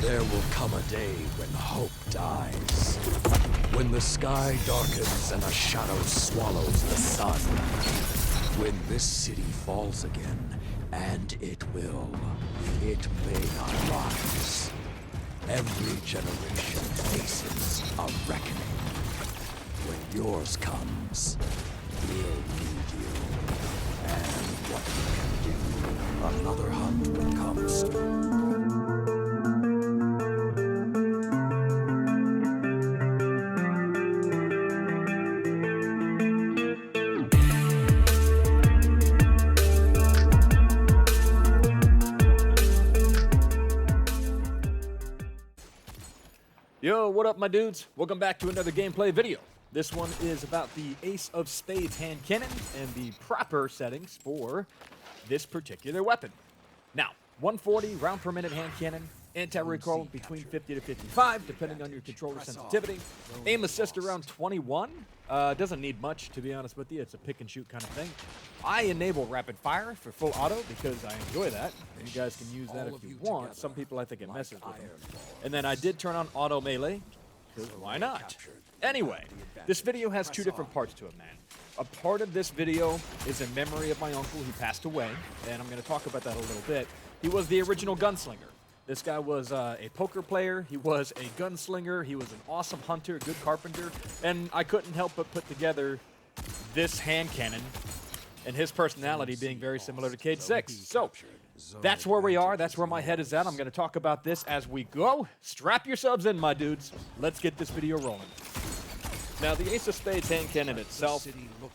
There will come a day when hope dies. When the sky darkens and a shadow swallows the sun. When this city falls again, and it will, it may not rise. Every generation faces a reckoning. When yours comes, we'll need you. And what you can do, another hunt will come soon. Yo, what up, my dudes? Welcome back to another gameplay video. This one is about the Ace of Spades hand cannon and the proper settings for this particular weapon. Now, 140 round per minute hand cannon, anti-recoil between 50 to 55, depending on your controller sensitivity. Aim assist around 21. Doesn't need much, to be honest with you. It's a pick and shoot kind of thing. I enable rapid fire for full auto because I enjoy that. You guys can use that if you want. Some people, I think, it messes with them. And then I did turn on auto melee, because why not? Anyway, this video has two different parts to it, man. A part of this video is in memory of my uncle who passed away, and I'm going to talk about that a little bit. He was the original gunslinger. This guy was a poker player, he was a gunslinger, he was an awesome hunter, good carpenter, and I couldn't help but put together this hand cannon and his personality being very similar to Cayde 6. So, that's where we are, that's where my head is at. I'm going to talk about this as we go. Strap yourselves in, my dudes. Let's get this video rolling. Now, the Ace of Spades hand cannon itself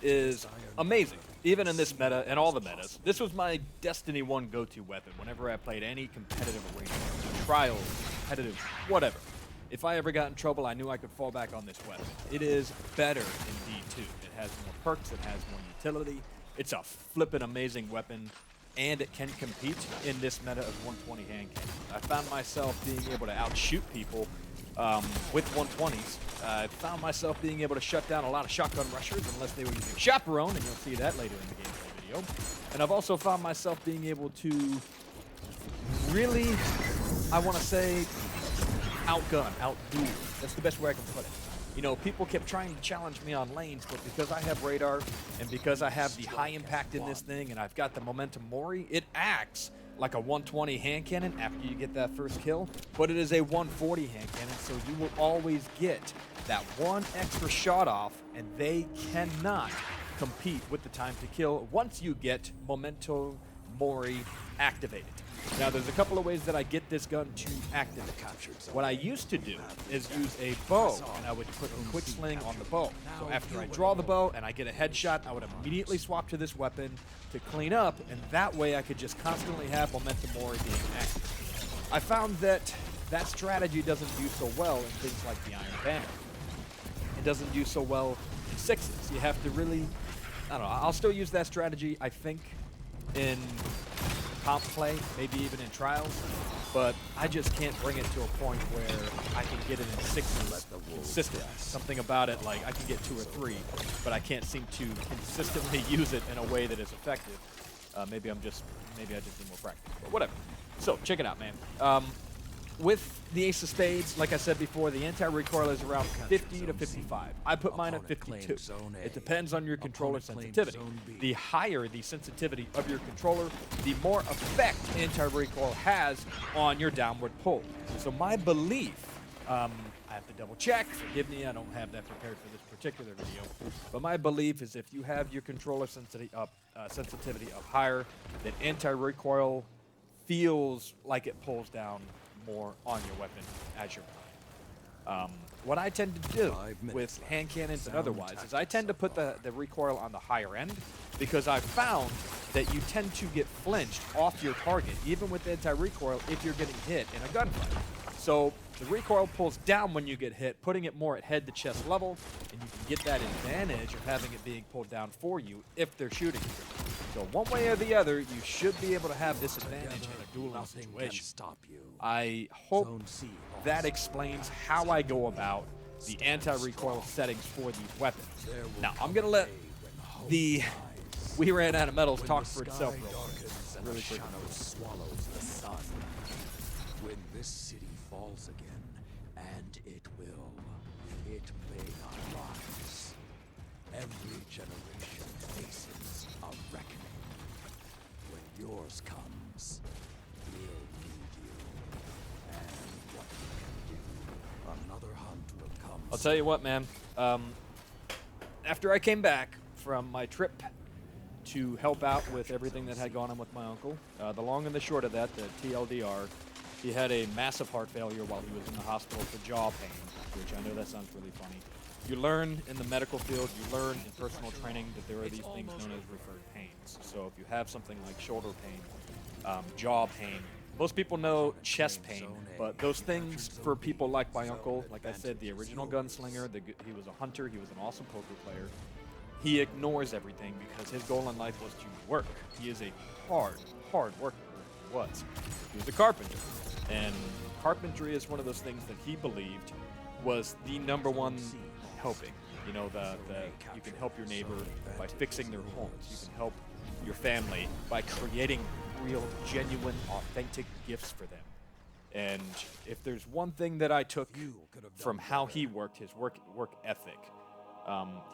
is amazing, even in this meta and all the metas. This was my Destiny 1 go-to weapon whenever I played any competitive arena, trials, competitive, whatever. If I ever got in trouble, I knew I could fall back on this weapon. It is better in D2. It has more perks, it has more utility. It's a flippin' amazing weapon, and it can compete in this meta of 120 hand cannon. I found myself being able to outshoot people with 120s. I found myself being able to shut down a lot of shotgun rushers unless they were using Chaperone, and you'll see that later in the gameplay video. And I've also found myself being able to really, I want to say, outgun, outduel. That's the best way I can put it. You know, people kept trying to challenge me on lanes, but because I have radar and because I have the high impact in this thing and I've got the momentum Mori, it acts like a 120 hand cannon after you get that first kill, but it is a 140 hand cannon, so you will always get that one extra shot off, and they cannot compete with the time to kill once you get Memento Mori activated. Now, there's a couple of ways that I get this gun to activate. What I used to do is use a bow, and I would put a quick sling on the bow. So after I draw the bow and I get a headshot, I would immediately swap to this weapon to clean up, and that way I could just constantly have Momentum Mori being active. I found that that strategy doesn't do so well in things like the Iron Banner. It doesn't do so well in sixes. You have to really, I don't know, I'll still use that strategy, I think, in comp play, maybe even in trials, but I just can't bring it to a point where I can get it in sixes consistent. Something about it, like I can get 2 or 3, but I can't seem to consistently use it in a way that is effective. Maybe I just need more practice, but whatever. So check it out, man. With the Ace of Spades, like I said before, the anti-recoil is around 50 to 55. I put mine at 52. It depends on your controller sensitivity. The higher the sensitivity of your controller, the more effect anti-recoil has on your downward pull. So my belief, I have to double check, forgive me, I don't have that prepared for this particular video, but my belief is if you have your controller sensitivity up higher, that anti-recoil feels like it pulls down more on your weapon as you're playing. What I tend to do with hand cannons and otherwise is I tend to put the recoil on the higher end because I've found that you tend to get flinched off your target, even with anti-recoil, if you're getting hit in a gunfight. So the recoil pulls down when you get hit, putting it more at head-to-chest level, and you can get that advantage of having it being pulled down for you if they're shooting you. So one way or the other, you should be able to have this advantage in a dueling situation. I hope that explains how I go about the anti-recoil settings for these weapons. Now, I'm going to let the We Ran Out of Metals talk for itself real quick. Really quick. When this city falls again, and it will, it may not rise. Every generation faces a reckoning. When yours comes, we'll need you. And what you can do, another hunt will come. I'll tell you what, man. After I came back from my trip to help out with everything that had gone on with my uncle, the long and the short of that, the TLDR, he had a massive heart failure while he was in the hospital for jaw pain, which I know that sounds really funny. You learn in the medical field, you learn in personal training that there are these things known as referred pains. So if you have something like shoulder pain, jaw pain, most people know chest pain, but those things for people like my uncle, like I said, the original gunslinger, he was a hunter, he was an awesome poker player. He ignores everything because his goal in life was to work. He is a hard worker. He was a carpenter. And carpentry is one of those things that he believed was the number one helping. You know, you can help your neighbor by fixing their homes. You can help your family by creating real, genuine, authentic gifts for them. And if there's one thing that I took from how he worked, his work ethic,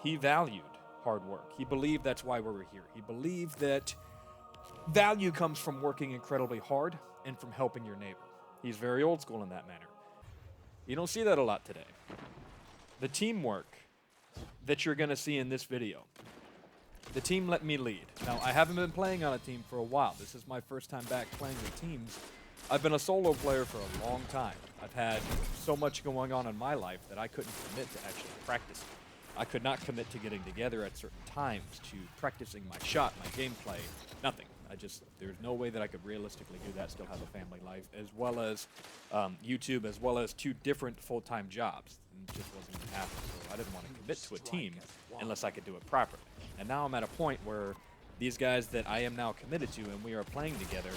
he valued hard work. He believed that's why we were here. He believed that value comes from working incredibly hard and from helping your neighbor. He's very old school in that manner. You don't see that a lot today. The teamwork that you're going to see in this video, the team let me lead. Now, I haven't been playing on a team for a while. This is my first time back playing with teams. I've been a solo player for a long time. I've had so much going on in my life that I couldn't commit to actually practicing. I could not commit to getting together at certain times, to practicing my shot, my gameplay, nothing. There's no way that I could realistically do that, still have a family life, as well as YouTube, as well as 2 different full-time jobs. It just wasn't going to happen, so I didn't want to commit to a team unless I could do it properly. And now I'm at a point where these guys that I am now committed to and we are playing together,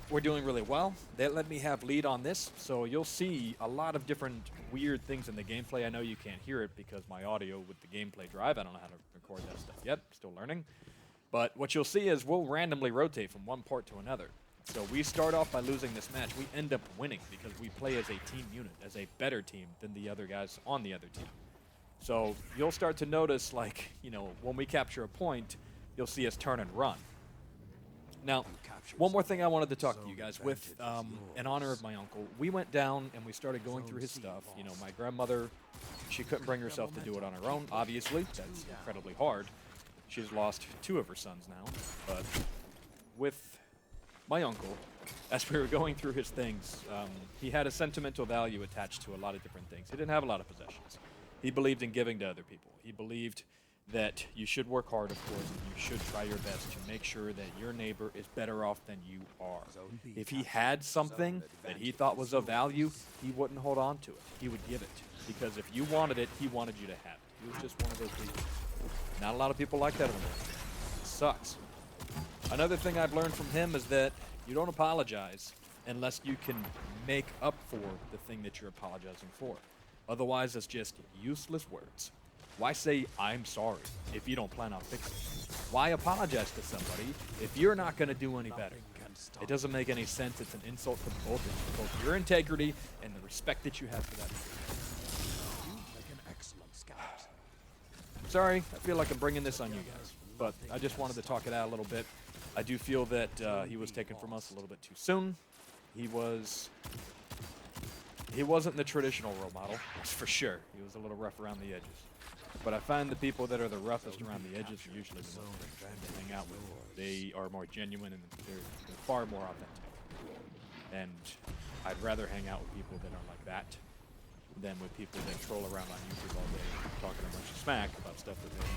we're doing really well. They let me have lead on this, so you'll see a lot of different weird things in the gameplay. I know you can't hear it because my audio with the gameplay drive, I don't know how to record that stuff yet, still learning. But what you'll see is we'll randomly rotate from one part to another. So we start off by losing this match. We end up winning because we play as a team unit, as a better team than the other guys on the other team. So you'll start to notice, like, you know, when we capture a point, you'll see us turn and run. Now, one more thing I wanted to talk to you guys with, in honor of my uncle. We went down and we started going through his stuff. You know, my grandmother, she couldn't bring herself to do it on her own, obviously. That's incredibly hard. She's lost 2 of her sons now. But with my uncle, as we were going through his things, he had a sentimental value attached to a lot of different things. He didn't have a lot of possessions. He believed in giving to other people. He believed that you should work hard, of course, and you should try your best to make sure that your neighbor is better off than you are. If he had something that he thought was of value, he wouldn't hold on to it. He would give it. Because if you wanted it, he wanted you to have it. He was just one of those people. Not a lot of people like that in the world. It sucks. Another thing I've learned from him is that you don't apologize unless you can make up for the thing that you're apologizing for. Otherwise, it's just useless words. Why say, I'm sorry, if you don't plan on fixing it? Why apologize to somebody if you're not going to do any better? It doesn't make any sense. It's an insult to both of you, both your integrity and the respect that you have for that. You make an excellent scout. Sorry, I feel like I'm bringing this on you guys, but I just wanted to talk it out a little bit. I do feel that he was taken from us a little bit too soon. He wasn't the traditional role model, that's for sure. He was a little rough around the edges. But I find the people that are the roughest around the edges are usually the ones that I'm trying to hang out with. They are more genuine and they're far more authentic. And I'd rather hang out with people that are like that than with people that troll around on YouTube all day talking a bunch of smack about stuff that they don't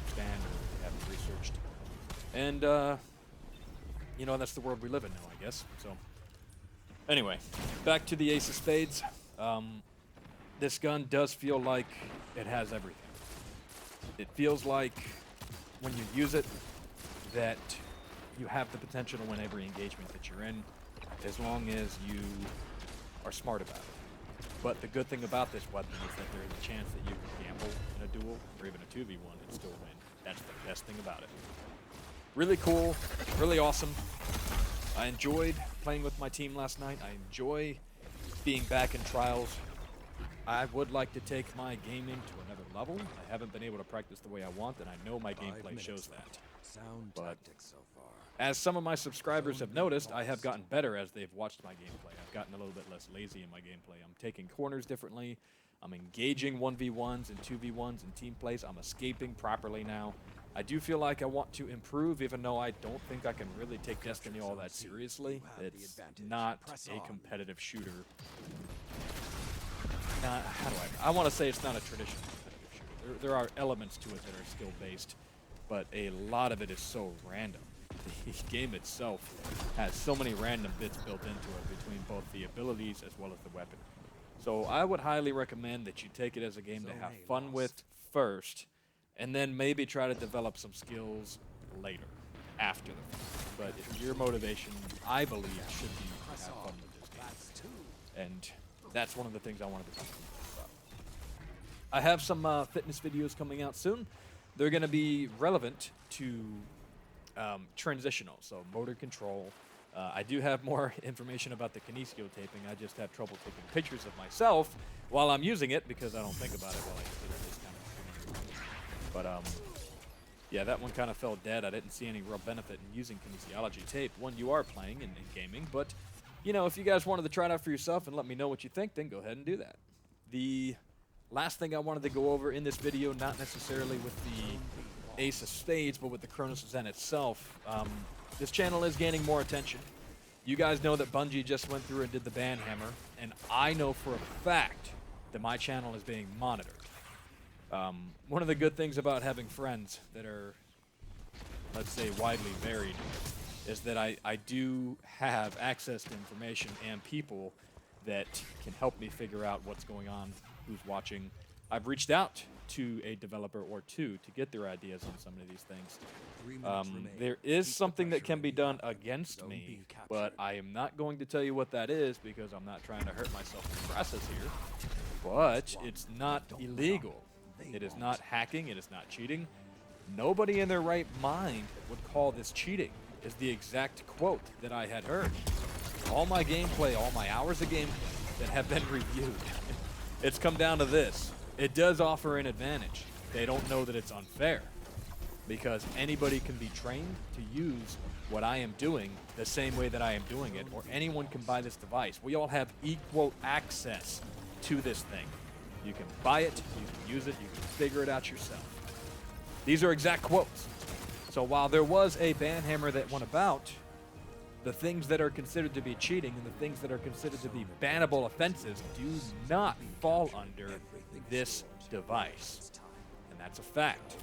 understand or they haven't researched. And, you know, that's the world we live in now, I guess. So, anyway, back to the Ace of Spades. This gun does feel like it has everything. It feels like when you use it that you have the potential to win every engagement that you're in as long as you are smart about it. But the good thing about this weapon is that there is a chance that you can gamble in a duel or even a 2v1 and still win. That's the best thing about it. Really cool, really awesome. I enjoyed playing playing with my team last night. I enjoy being back in Trials. I would like to take my gaming to another level. I haven't been able to practice the way I want, and I know my gameplay shows that. Sound But tactics so far. as some of my subscribers have noticed, I have gotten better as they've watched my gameplay. I've gotten a little bit less lazy in my gameplay. I'm taking corners differently. I'm engaging 1v1s and 2v1s and team plays. I'm escaping properly now. I do feel like I want to improve, even though I don't think I can really take Destiny all that seriously. It's not a competitive shooter. How do I want to say it's not a traditional competitive shooter. There are elements to it that are skill-based, but a lot of it is so random. The game itself has so many random bits built into it between both the abilities as well as the weapon. So I would highly recommend that you take it as a game to have fun with first, and then maybe try to develop some skills later, after the fact. But if your motivation, I believe, should be to have fun with this game. And that's one of the things I wanted to talk about. I have some fitness videos coming out soon. They're going to be relevant to transitional, so motor control. I do have more information about the Kinesio taping. I just have trouble taking pictures of myself while I'm using it because I don't think about it while I use it. Just kind of. But yeah, that one kind of fell dead. I didn't see any real benefit in using kinesiology tape when you are playing and gaming. But you know, if you guys wanted to try it out for yourself and let me know what you think, then go ahead and do that. The last thing I wanted to go over in this video, not necessarily with the Ace of Spades, but with the Chronos Zen itself. This channel is gaining more attention. You guys know that Bungie just went through and did the ban hammer, and I know for a fact that my channel is being monitored. One of the good things about having friends that are, let's say, widely varied is that I do have access to information and people that can help me figure out what's going on, who's watching. I've reached out to a developer or two to get their ideas on some of these things. There is something that can be done against me, but I am not going to tell you what that is because I'm not trying to hurt myself in the process here. But it's not illegal. It is not hacking. It is not cheating. Nobody in their right mind would call this cheating, is the exact quote that I had heard. All my gameplay, all my hours of gameplay that have been reviewed, it's come down to this. It does offer an advantage. They don't know that it's unfair because anybody can be trained to use what I am doing the same way that I am doing it, or anyone can buy this device. We all have equal access to this thing. You can buy it, you can use it, you can figure it out yourself. These are exact quotes. So while there was a ban hammer that went about, the things that are considered to be cheating and the things that are considered to be bannable offenses do not fall under this device. And that's a fact.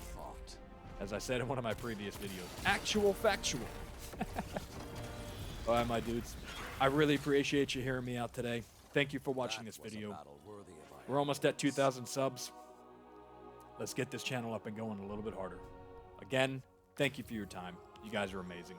As I said in one of my previous videos, actual factual. All right, my dudes. I really appreciate you hearing me out today. Thank you for watching this video. We're almost at 2,000 subs. Let's get this channel up and going a little bit harder. Again, thank you for your time. You guys are amazing.